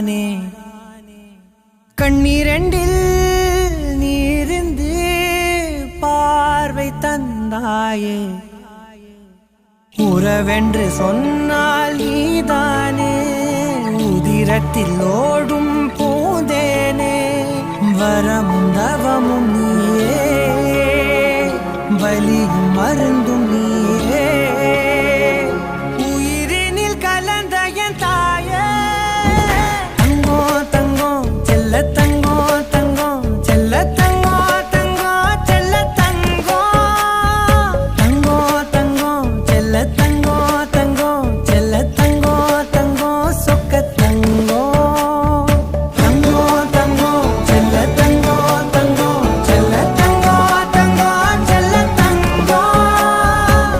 தானே கண்ணீரெண்டில் நீரிந்து பார்வை தந்தாயே உறவென்று சொன்னால் நீதானே உதிரத்தில் ஓடும் பூந்தேனே வரமும் தவமும்